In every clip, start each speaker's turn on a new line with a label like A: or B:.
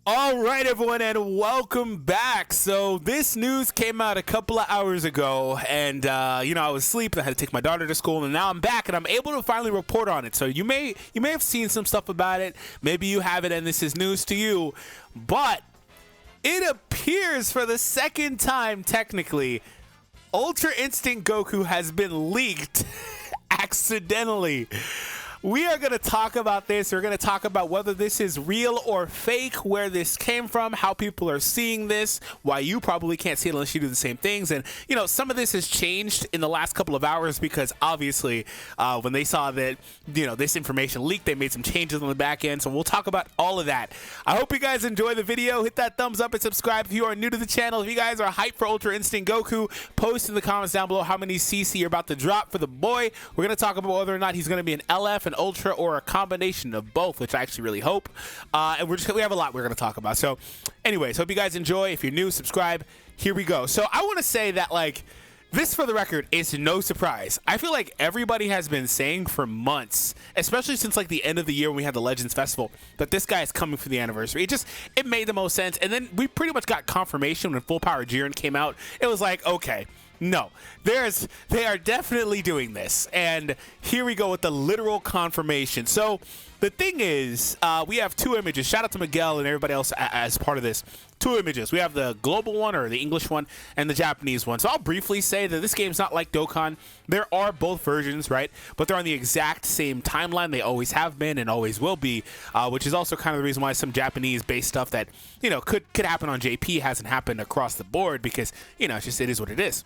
A: All right, everyone, and welcome back. So this news came out a couple of hours ago, and I was asleep. I had to take my daughter to school, and now I'm back, and I'm able to finally report on it. So you may have seen some stuff about it. Maybe you haven't, and this is news to you. But it appears for the second time, technically, Ultra Instinct Goku has been leaked accidentally. We are going to talk about this. We're going to talk about whether this is real or fake, where this came from, how people are seeing this, why you probably can't see it unless you do the same things. And, some of this has changed in the last couple of hours because obviously when they saw that, this information leaked, they made some changes on the back end. So we'll talk about all of that. I hope you guys enjoy the video. Hit that thumbs up and subscribe if you are new to the channel. If you guys are hyped for Ultra Instinct Goku, post in the comments down below how many CC you're about to drop for the boy. We're going to talk about whether or not he's going to be an LF, an Ultra, or a combination of both, which I actually really hope. And we have a lot we're going to talk about. So anyways, hope you guys enjoy. If you're new, subscribe. Here we go. So I want to say that, this, for the record, is no surprise. I feel like everybody has been saying for months, especially since the end of the year when we had the Legends Festival, that this guy is coming for the anniversary. It made the most sense. And then we pretty much got confirmation when Full Power Jiren came out. It was like, okay, no, they are definitely doing this. And here we go with the literal confirmation. So the thing is, we have two images. Shout out to Miguel and everybody else as part of this. Two images. We have the global one, or the English one, and the Japanese one. So I'll briefly say that this game's not like Dokkan. There are both versions, right? But they're on the exact same timeline. They always have been and always will be, which is also kind of the reason why some Japanese-based stuff that, could happen on JP hasn't happened across the board because, it is what it is.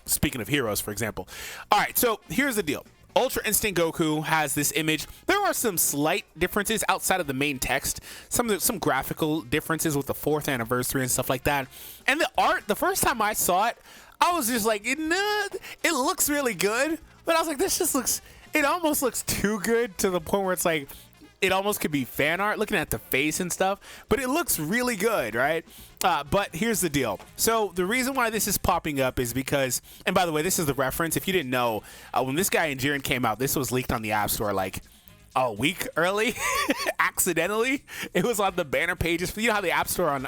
A: Speaking of heroes, for example. All right, so here's the deal. Ultra Instinct Goku has this image. There are some slight differences outside of the main text. Some graphical differences with the 4th anniversary and stuff like that. And the art, the first time I saw it, I was just like, it looks really good. But I was like, it almost looks too good to the point where it's like, it almost could be fan art, looking at the face and stuff, but it looks really good, right? But here's the deal. So the reason why this is popping up is because, and by the way, this is the reference. If you didn't know, when this guy in Jiren came out, this was leaked on the App Store a week early, accidentally. It was on the banner pages. You know how the App Store on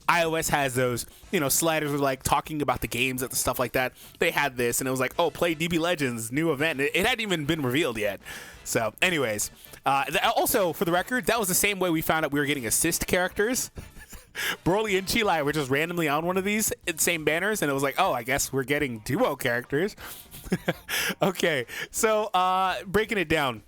A: iOS has those, sliders with talking about the games and stuff like that. They had this, and it was like, oh, play DB Legends, new event. It hadn't even been revealed yet. So, anyways, also for the record, that was the same way we found out we were getting assist characters. Broly and Chilai were just randomly on one of these same banners, and it was like, oh, I guess we're getting duo characters. Okay, so breaking it down.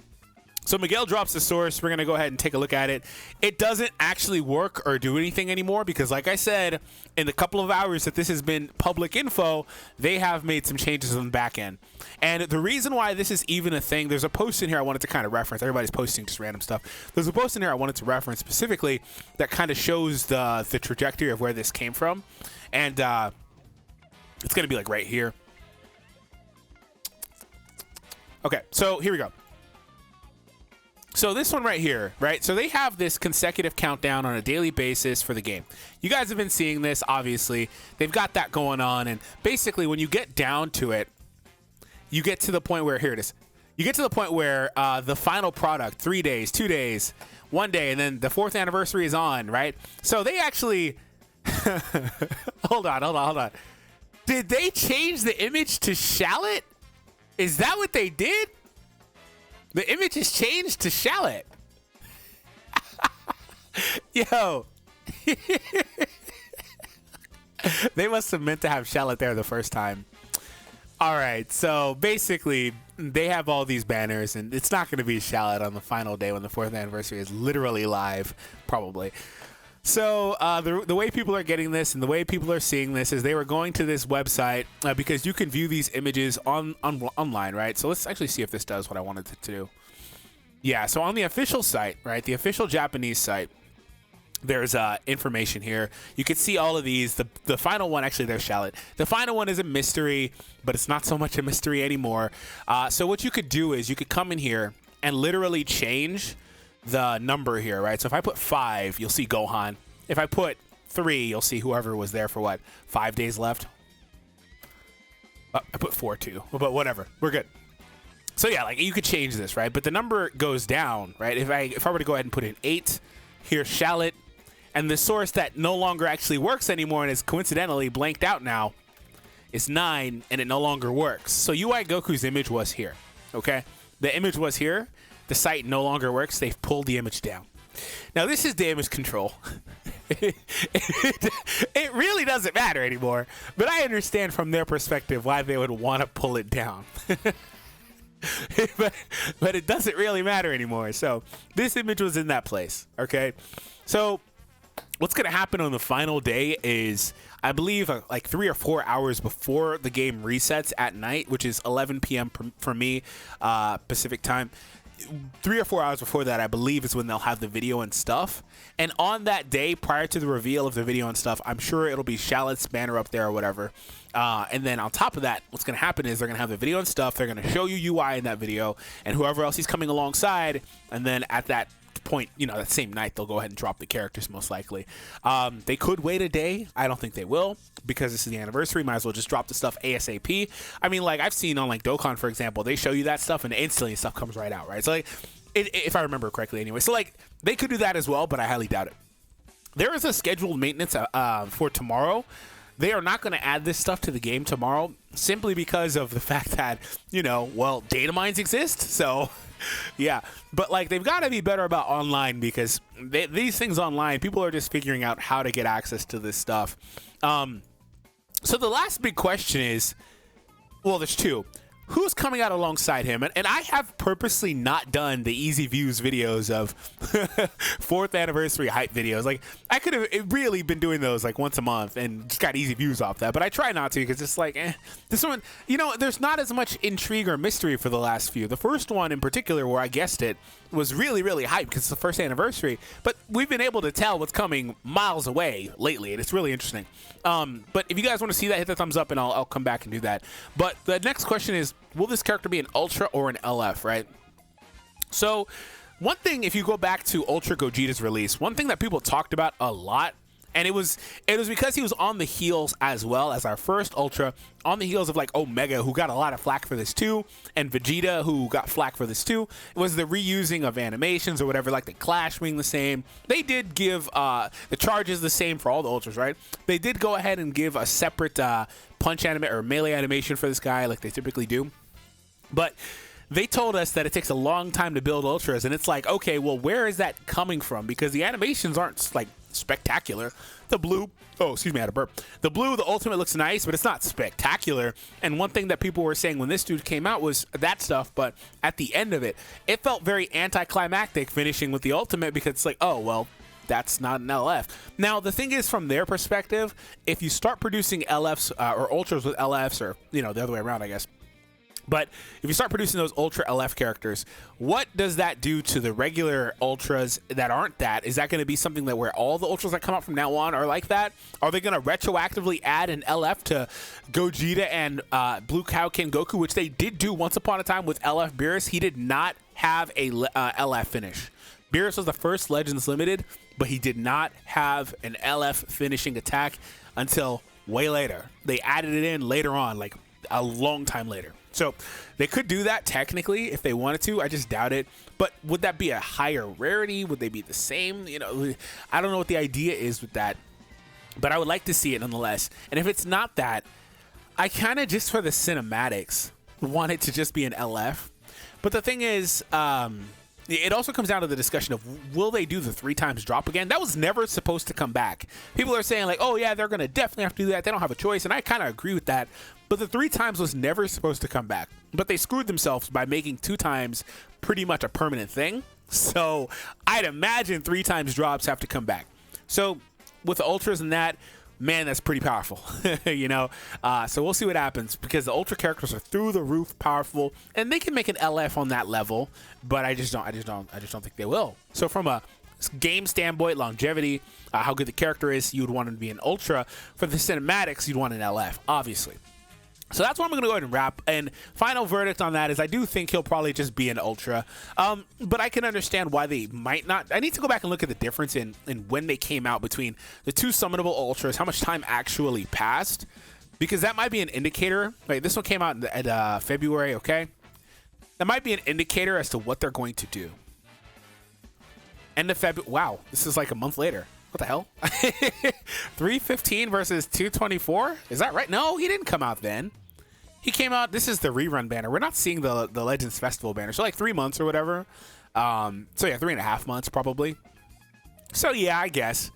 A: So Miguel drops the source. We're going to go ahead and take a look at it. It doesn't actually work or do anything anymore because, like I said, in the couple of hours that this has been public info, they have made some changes on the back end. And the reason why this is even a thing, there's a post in here I wanted to kind of reference. Everybody's posting just random stuff. There's a post in here I wanted to reference specifically that kind of shows the trajectory of where this came from. And it's going to be right here. Okay, so here we go. So this one right here, right? So they have this consecutive countdown on a daily basis for the game. You guys have been seeing this, obviously. They've got that going on. And basically, when you get down to it, you get to the point where, here it is. You get to the point where the final product, 3 days, 2 days, 1 day, and then the 4th anniversary is on, right? So they actually, hold on. Did they change the image to Shallot? Is that what they did? The image is changed to Shallot. Yo. They must have meant to have Shallot there the first time. All right, so basically, they have all these banners, and it's not going to be Shallot on the final day when the 4th anniversary is literally live, probably. So the way people are getting this and the way people are seeing this is they were going to this website because you can view these images online, right? So let's actually see if this does what I wanted it to do. Yeah, so on the official site, right, the official Japanese site, there's information here. You can see all of these. The final one, actually, there's Shallot. The final one is a mystery, but it's not so much a mystery anymore. So what you could do is you could come in here and literally change the number here, right? So if I put 5, you'll see Gohan. If I put 3, you'll see whoever was there for 5 days left. I put 4 too, but whatever, we're good. So yeah, you could change this, right? But the number goes down, right? If I were to go ahead and put in 8, here's Shallot, And the source that no longer actually works anymore and is coincidentally blanked out now is 9, and it no longer works. So UI Goku's image was here, okay? The image was here. The site no longer works. They've pulled the image down. Now, this is damage control. It really doesn't matter anymore, but I understand from their perspective why they would want to pull it down. but it doesn't really matter anymore. So this image was in that place, okay? So what's going to happen on the final day is, I believe, like 3 or 4 hours before the game resets at night, which is 11 p.m. for me, Pacific time. 3 or 4 hours before that, I believe, is when they'll have the video and stuff. And on that day, prior to the reveal of the video and stuff, I'm sure it'll be Shallot's banner up there or whatever. And then on top of that, what's going to happen is they're going to have the video and stuff. They're going to show you UI in that video and whoever else he's coming alongside. And then at that point, you know, that same night, they'll go ahead and drop the characters most likely. They could wait a day. I don't think they will, because this is the anniversary. Might as well just drop the stuff ASAP. I mean, like, I've seen on like Dokkan, for example, they show you that stuff and instantly stuff comes right out, right? So like, if I remember correctly anyway. So like, they could do that as well, but I highly doubt it. There is a scheduled maintenance for tomorrow. They are not going to add this stuff to the game tomorrow simply because of the fact that, you know, well, data mines exist. So yeah, but like, they've got to be better about online, because these things online, people are just figuring out how to get access to this stuff. So the last big question is, well, there's two. Who's coming out alongside him? And I have purposely not done the easy views videos of 4th anniversary hype videos. Like, I could have really been doing those like once a month and just got easy views off that, but I try not to, because it's like, this one, you know, there's not as much intrigue or mystery for the last few. The first one in particular, where I guessed it, was really, really hyped because it's the 1st anniversary, but we've been able to tell what's coming miles away lately, and it's really interesting. But if you guys want to see that, hit the thumbs up and I'll come back and do that. But the next question is, will this character be an Ultra or an LF, right? So one thing, if you go back to Ultra Gogeta's release, one thing that people talked about a lot, and it was because he was on the heels as well as our first Ultra, on the heels of like Omega, who got a lot of flack for this too, and Vegeta, who got flack for this too. It was the reusing of animations or whatever, like the Clash being the same. They did give the charges the same for all the Ultras, right? They did go ahead and give a separate punch anime or melee animation for this guy, like they typically do. But they told us that it takes a long time to build Ultras, and it's like, okay, well, where is that coming from? Because the animations aren't like spectacular. The blue, oh, excuse me, I had a burp. The blue, the ultimate looks nice, but it's not spectacular. And one thing that people were saying when this dude came out was that stuff, but at the end of it, it felt very anticlimactic finishing with the ultimate, because it's like, oh, well, that's not an LF. Now, the thing is, from their perspective, if you start producing LFs or Ultras with LFs, or, you know, the other way around, I guess. But if you start producing those Ultra LF characters, what does that do to the regular Ultras that aren't that? Is that going to be something that where all the Ultras that come out from now on are like that? Are they going to retroactively add an LF to Gogeta and Blue Kaioken Goku, which they did do once upon a time with LF Beerus? He did not have a LF finish. Beerus was the first Legends Limited, but he did not have an LF finishing attack until way later. They added it in later on, like a long time later. So they could do that technically if they wanted to. I just doubt it. But would that be a higher rarity? Would they be the same? You know, I don't know what the idea is with that, but I would like to see it nonetheless. And if it's not that, I kind of, just for the cinematics, want it to just be an LF. But the thing is, it also comes down to the discussion of, will they do the 3 times drop again? That was never supposed to come back. People are saying like, oh yeah, they're going to definitely have to do that. They don't have a choice. And I kind of agree with that. But the 3 times was never supposed to come back. But they screwed themselves by making 2 times pretty much a permanent thing. So I'd imagine 3 times drops have to come back. So with the Ultras and that, man, that's pretty powerful, you know? So we'll see what happens, because the Ultra characters are through the roof powerful, and they can make an LF on that level, but I just don't think they will. So from a game standpoint, longevity, how good the character is, you would want him to be an Ultra. For the cinematics, you'd want an LF, obviously. So that's what I'm going to go ahead and wrap. And final verdict on that is, I do think he'll probably just be an Ultra. But I can understand why they might not. I need to go back and look at the difference in when they came out between the 2 summonable Ultras, how much time actually passed. Because that might be an indicator. Right, this one came out at February, okay? That might be an indicator as to what they're going to do. End of February. Wow, this is like a month later. What the hell? 315 versus 224? Is that right? No, he didn't come out then. He came out. This is the rerun banner. We're not seeing the Legends Festival banner. So like 3 months or whatever. So yeah, 3.5 months probably. So yeah, I guess.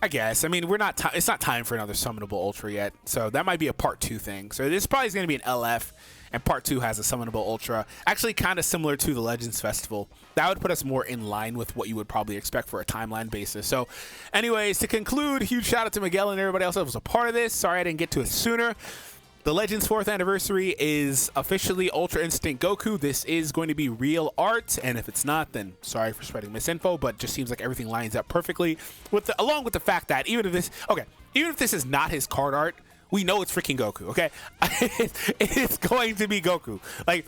A: I mean, we're not. It's not time for another summonable ultra yet. So that might be a part 2 thing. So this probably is going to be an LF. And part 2 has a summonable ultra, actually kind of similar to the Legends Festival. That would put us more in line with what you would probably expect for a timeline basis. So anyways, to conclude, huge shout out to Miguel and everybody else that was a part of this. Sorry I didn't get to it sooner. The Legends 4th anniversary is officially Ultra Instinct Goku. This is going to be real art, and if it's not, then sorry for spreading misinfo, but just seems like everything lines up perfectly with along with the fact that even if this is not his card art, we know it's freaking Goku, okay? It's going to be Goku. Like,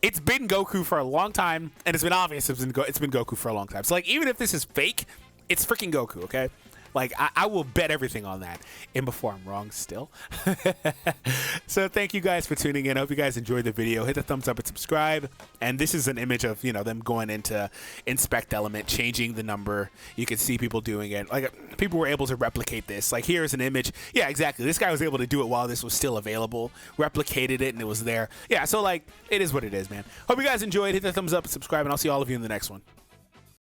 A: it's been Goku for a long time, and it's been obvious it's been Goku for a long time. So, like, even if this is fake, it's freaking Goku, okay? Like, I will bet everything on that. And before I'm wrong still. So thank you guys for tuning in. I hope you guys enjoyed the video. Hit the thumbs up and subscribe. And this is an image of, you know, them going into inspect element, changing the number. You can see people doing it. Like, people were able to replicate this. Like, here's an image. Yeah, exactly. This guy was able to do it while this was still available. Replicated it, and it was there. Yeah, so, like, it is what it is, man. Hope you guys enjoyed. Hit the thumbs up and subscribe, and I'll see all of you in the next one.